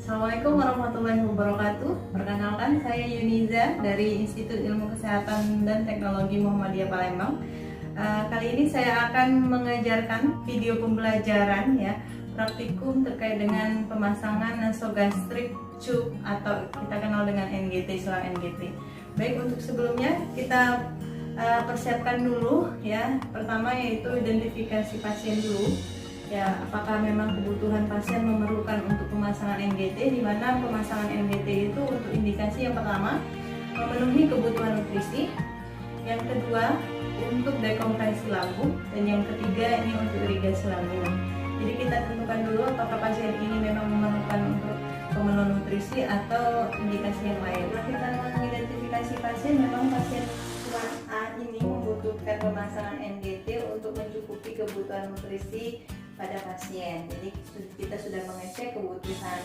Assalamualaikum warahmatullahi wabarakatuh. Perkenalkan, saya Yuniza dari Institut Ilmu Kesehatan dan Teknologi Muhammadiyah Palembang. Kali ini saya akan mengajarkan video pembelajaran praktikum terkait dengan pemasangan nasogastrik tube atau kita kenal dengan NGT, selang NGT. Baik, untuk sebelumnya kita persiapkan dulu Pertama yaitu identifikasi pasien dulu. Apakah memang kebutuhan pasien memerlukan untuk pemasangan NGT, di mana pemasangan NGT itu untuk indikasi yang pertama memenuhi kebutuhan nutrisi, yang kedua untuk dekompresi lambung, dan yang ketiga ini untuk irigasi lambung. Jadi kita tentukan dulu apakah pasien ini memang memerlukan untuk pemenuhan nutrisi atau indikasi yang lain. Setelah kita mengidentifikasi pasien, memang pasien kelas A ini membutuhkan pemasangan NGT untuk mencukupi kebutuhan nutrisi pada pasien. Jadi kita sudah mengecek kebutuhan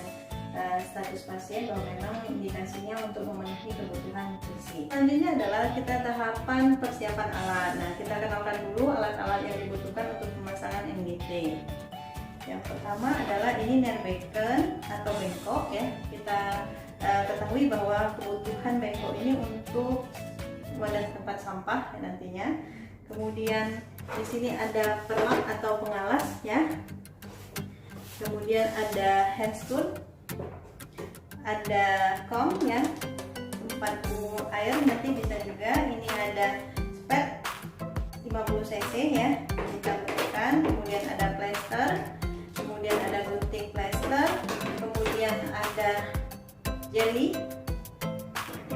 status pasien bahwa memang indikasinya untuk memenuhi kebutuhan nutrisi. Selanjutnya adalah kita tahapan persiapan alat. Nah, kita kenalkan dulu alat-alat yang dibutuhkan untuk pemasangan NGT. Yang pertama adalah ini Nerbecken atau bengkok Kita ketahui bahwa kebutuhan bengkok ini untuk wadah tempat sampah nantinya. Kemudian di sini ada perlak atau pengalas Kemudian ada handstool, ada comb tempat buang air nanti bisa juga. Ini ada spet 50 cc kita berikan. Kemudian ada plester, kemudian ada gunting plester, kemudian ada jelly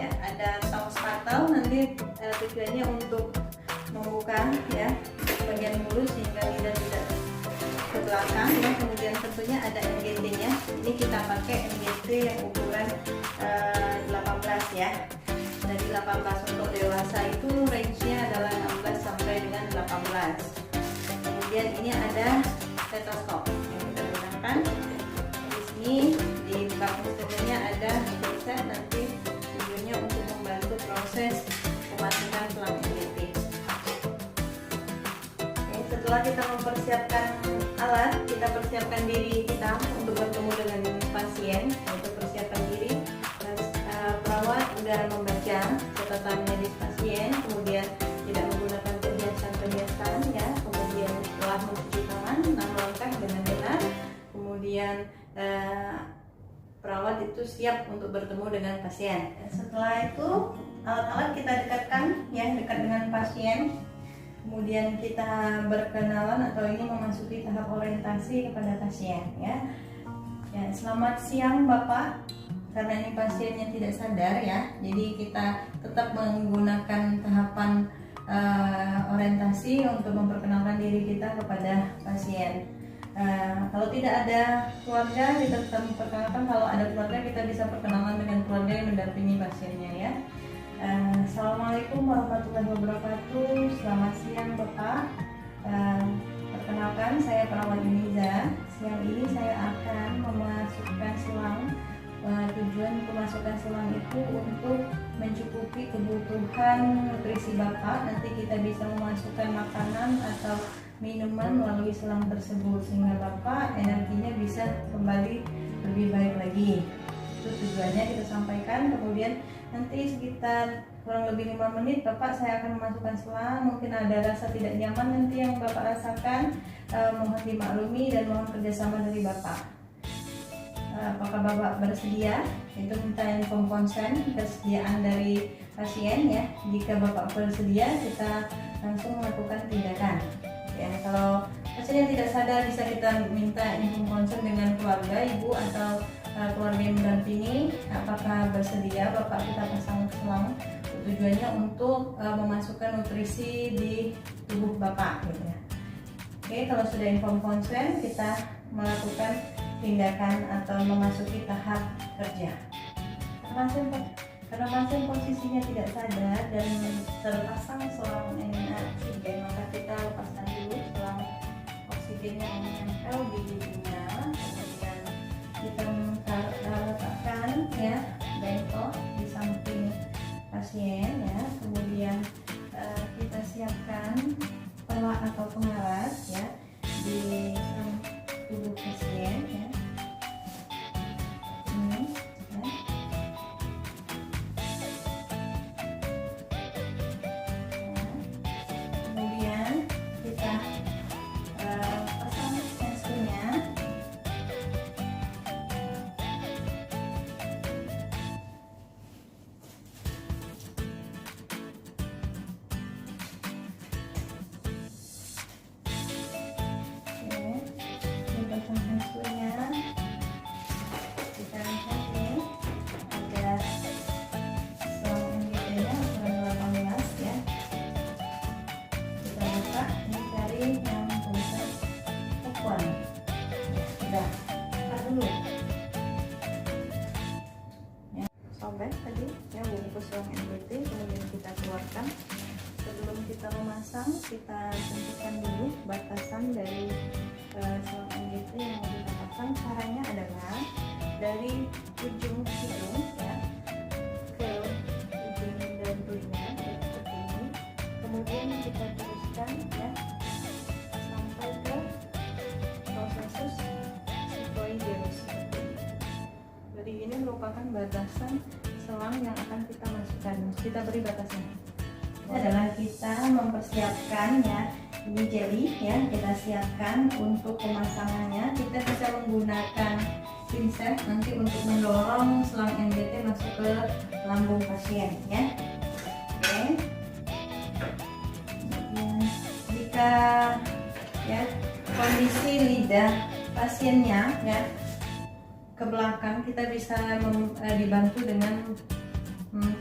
ada tong spatel nanti tujuannya untuk membuka bagian mulut sehingga lidah tidak ke belakang Kemudian tentunya ada NGT nya. Ini kita pakai NGT yang ukuran 18 Dari 18 untuk dewasa itu range nya adalah 16 sampai dengan 18. Kemudian ini ada stetoskop yang kita gunakan. Di sini di belakang stetonya ada headset, nanti tujuannya untuk membantu proses pemasukan selang NGT. Setelah kita mempersiapkan alat, kita persiapkan diri kita untuk bertemu dengan pasien. Untuk persiapan diri, perawat sudah membaca catatan medis pasien, kemudian tidak menggunakan perhiasan-perhiasan kemudian telah mencuci tangan 6 langkah dengan benar, kemudian perawat itu siap untuk bertemu dengan pasien. Setelah itu alat-alat kita dekatkan dekat dengan pasien. Kemudian kita berkenalan atau ini memasuki tahap orientasi kepada pasien Selamat siang Bapak. Karena ini pasiennya tidak sadar jadi kita tetap menggunakan tahapan orientasi untuk memperkenalkan diri kita kepada pasien. Kalau tidak ada keluarga, kita tetap memperkenalkan. Kalau ada keluarga, kita bisa perkenalan dengan keluarga yang mendampingi pasiennya Assalamualaikum warahmatullahi wabarakatuh. Selamat siang Bapak. Perkenalkan, saya perawat Yuniza. Siang ini saya akan memasukkan selang. Tujuan pemasukan selang itu untuk mencukupi kebutuhan nutrisi Bapak. Nanti kita bisa memasukkan makanan atau minuman melalui selang tersebut sehingga Bapak energinya bisa kembali lebih baik lagi. Itu tujuannya kita sampaikan. Kemudian nanti sekitar kurang lebih 5 menit Bapak saya akan memasukkan selang. Mungkin ada rasa tidak nyaman nanti yang Bapak rasakan, mohon dimaklumi dan mohon kerjasama dari Bapak. Apakah Bapak bersedia? Itu minta inform konsen, kesediaan dari pasien Jika Bapak bersedia, kita langsung melakukan tindakan. Kalau pasiennya tidak sadar, bisa kita minta inform konsen dengan keluarga, ibu atau keluarga yang mendampingi. Apakah bersedia Bapak kita pasang selang? Tujuannya untuk memasukkan nutrisi di tubuh Bapak Oke, kalau sudah inform konsen, kita melakukan tindakan atau memasuki tahap kerja. Karena pasien posisinya tidak sadar dan terpasang selang oksigen, maka kita lepaskan dulu selang oksigennya yang menempel di giginya. Kemudian kita letakkan bengkok di samping pasien kemudian kita siapkan pelak atau pengalas di tubuh pasien robek tadi ya, bungkus selang NGT, kemudian kita keluarkan. Sebelum kita memasang, kita tentukan dulu batasan dari selang NGT yang mau kita pasang. Caranya adalah dari ujung hidung ya ke ujung dagunya seperti ini, kemudian kita teruskan ya sampai ke prosesus sigmoideus seperti ini. Jadi ini merupakan batasan selang yang akan kita masukkan. Kita beri batasan. Ini adalah kita mempersiapkan ya, ini jelly ya, kita siapkan untuk pemasangannya. Kita bisa menggunakan pinset nanti untuk mendorong selang NGT masuk ke lambung pasien ya. Oke. Jika ya kondisi lidah pasiennya ya ke belakang, kita bisa dibantu dengan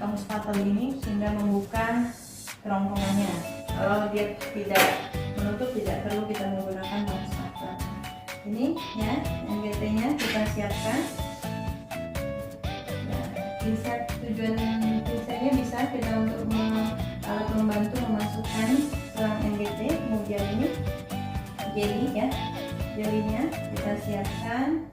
tong spatel ini sehingga membuka kerongkongannya. Kalau dia tidak menutup, tidak perlu kita menggunakan tong spatel. Ini ya NGT-nya kita siapkan. Ya, pinset, tujuan pinsetnya bisa kita untuk alat membantu memasukkan selang NGT. Kemudian ini jelly ya, jelinya kita siapkan.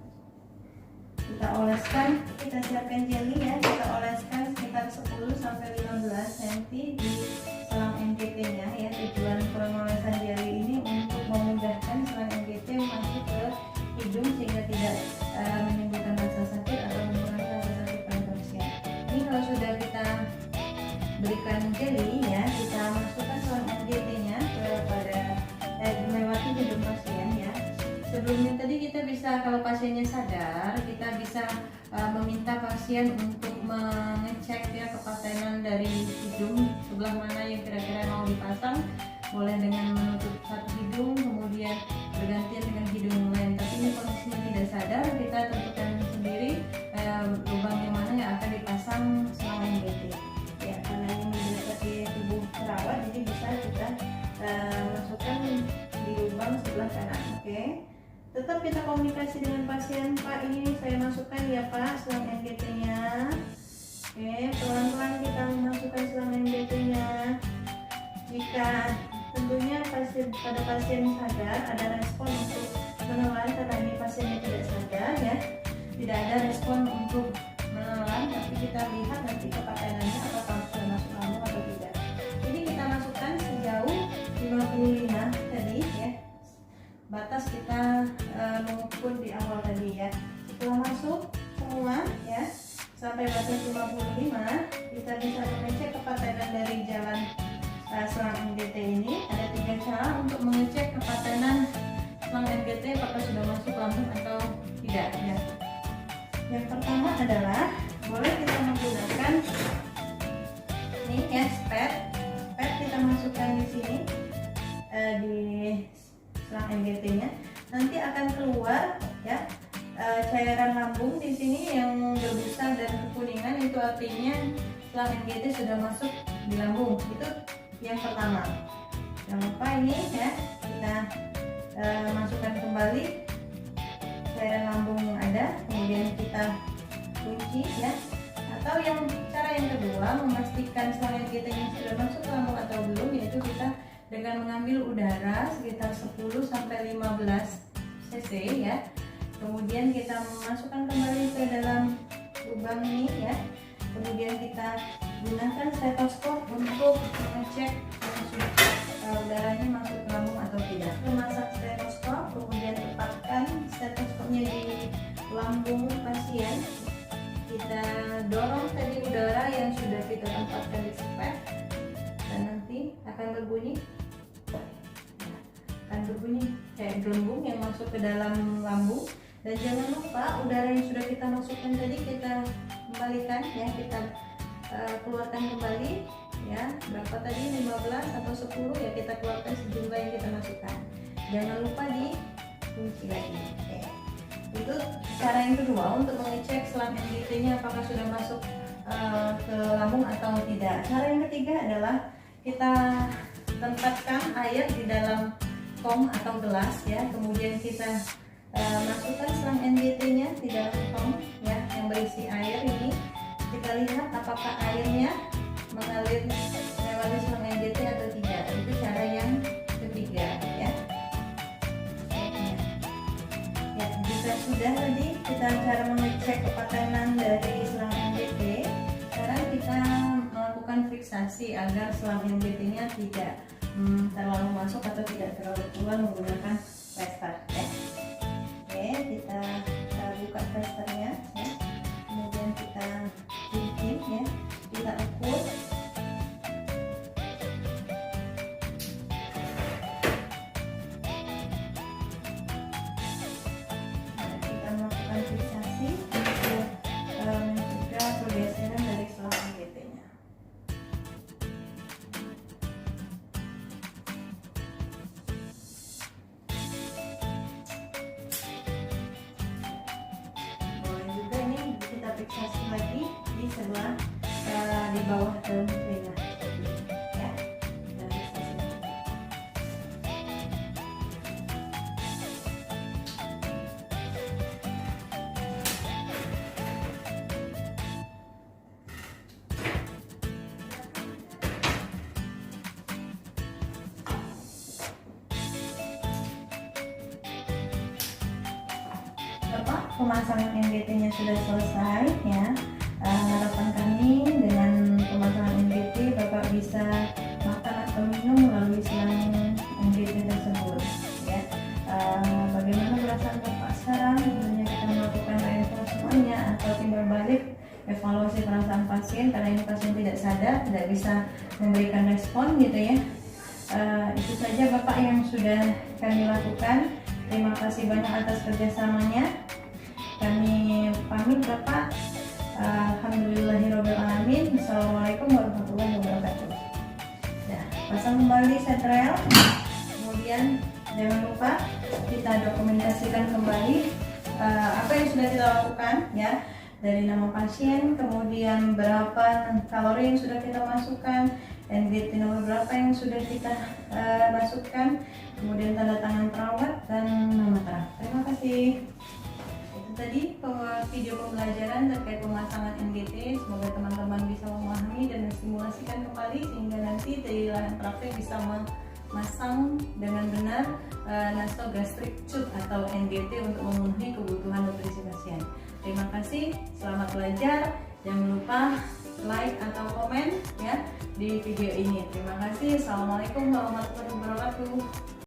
Kita oleskan, kita siapkan jelly ya, kita oleskan sekitar 10 sampai 15 cm di selang NGT-nya ya. Tujuan pengolesan jelly ini untuk memudahkan selang NGT masuk ke hidung sehingga tidak menimbulkan rasa sakit atau mengurangi rasa sakit pada pasien. Ini kalau sudah kita berikan jelly ya, kita masukkan selang NGT-nya kepada melewati hidung pasien ya. Sebelumnya tadi kita bisa, kalau pasiennya sadar, kita bisa meminta pasien untuk mengecek ya kepatenan dari hidung sebelah mana yang kira-kira mau dipasang. Boleh dengan menutup satu hidung kemudian bergantian dengan hidung yang lain. Tapi ini kondisinya tidak sadar, kita tentukan sendiri lubang yang mana yang akan dipasang selang NGT. Ya, karena ini mendekati tubuh perawat, jadi bisa kita masukkan di lubang sebelah kanan. Oke. Tetap kita komunikasi dengan pasien, Pak ini saya masukkan ya Pak selang NGT-nya. Oke, pelan-pelan kita memasukkan selang NGT-nya. Jika tentunya pada pasien sadar ada respon untuk menelan, karena ini pasiennya tidak sadar ya, tidak ada respon untuk menelan, tapi kita lihat nanti kepatenannya apakah sudah masuk lambung atau tidak. Jadi kita masukkan sejauh 55 tadi ya. Batas kita mengukur di awal tadi ya. Setelah masuk semua ya sampai batas 55, kita bisa mengecek kepatenan dari jalan selang NGT ini. Ada 3 cara untuk mengecek kepatenan selang NGT apakah sudah masuk lambung atau tidak ya. Yang pertama adalah boleh kita menggunakan ini ya, pad kita masukkan di sini di selang NGT-nya. Nanti akan keluar ya cairan lambung di sini yang berbusa dan kekuningan, itu artinya selang NGT sudah masuk di lambung. Itu yang pertama. Jangan lupa ini ya, kita masukkan kembali cairan lambung yang ada, kemudian kita kunci ya. Atau cara yang kedua, memastikan selang NGT-nya sudah masuk ke lambung atau belum, yaitu kita dengan mengambil udara sekitar 10 sampai 15 cc ya. Kemudian kita masukkan kembali ke dalam lubang ini ya. Kemudian kita gunakan stetoskop untuk mengecek udaranya masuk ke lambung atau tidak. Memasang stetoskop, kemudian tempatkan stetoskopnya di lambung pasien. Kita dorong tadi udara yang sudah kita tempatkan di spek, dan nanti akan berbunyi kayak gelembung yang masuk ke dalam lambung. Dan jangan lupa udara yang sudah kita masukkan tadi kita kembalikan ya, kita keluarkan kembali ya. Berapa tadi, 15 atau 10 ya, kita keluarkan sejumlah yang kita masukkan. Jangan lupa dikunci lagi. Oke. Itu cara yang kedua untuk mengecek selang NGT-nya apakah sudah masuk ke lambung atau tidak. Cara yang ketiga adalah kita tempatkan air di dalam tong atau gelas ya, kemudian kita masukkan selang NGT-nya di dalam tong ya yang berisi air ini. Ketika bisa lihat apakah airnya mengalir melewati selang NGT atau tidak. Itu cara yang ketiga ya. Ya, jika sudah tadi kita cara mengecek kepatanan dari selang NGT, sekarang kita melakukan fiksasi agar selang NGT-nya tidak terlalu masuk atau tidak terlalu keluar menggunakan tester ya. Oke, kita buka testernya ya. Kemudian kita bikin ya, kita ukur. Nah, kita melakukan fiksasi untuk mencegah pergeseran dari selang NGT-nya. Kita fiksasi lagi di sebelah di bawah daun telinga ya. Kita fiksasi. Bapak, pemasangan NGT-nya sudah selesai ya. Harapan kami dengan pemasangan NGT Bapak bisa makan atau minum melalui selang NGT tersebut ya. Bagaimana perasaan Bapak sekarang? Tentunya kita melakukan reinforce semuanya atau timbal balik evaluasi perasaan pasien, karena ini pasien tidak sadar, tidak bisa memberikan respon gitu ya. Itu saja Bapak yang sudah kami lakukan. Terima kasih banyak atas kerjasamanya. Kami pamit Bapak. Alhamdulillahirobbilalamin. Assalamualaikum warahmatullahi wabarakatuh. Ya, pasang kembali setrel. Kemudian jangan lupa kita dokumentasikan kembali apa yang sudah kita lakukan ya, dari nama pasien, kemudian berapa kalori yang sudah kita masukkan, NGT nomor berapa yang sudah kita masukkan, kemudian tanda tangan perawat dan nama terang. Terima kasih. Itu tadi video pembelajaran terkait pemasangan NGT. Semoga teman-teman bisa memahami dan mensimulasikan kembali sehingga nanti di lahan praktek bisa memasang dengan benar nasogastric tube atau NGT untuk memenuhi kebutuhan nutrisi pasien. Terima kasih, selamat belajar. Jangan lupa like atau komen ya di video ini. Terima kasih. Assalamualaikum warahmatullahi wabarakatuh.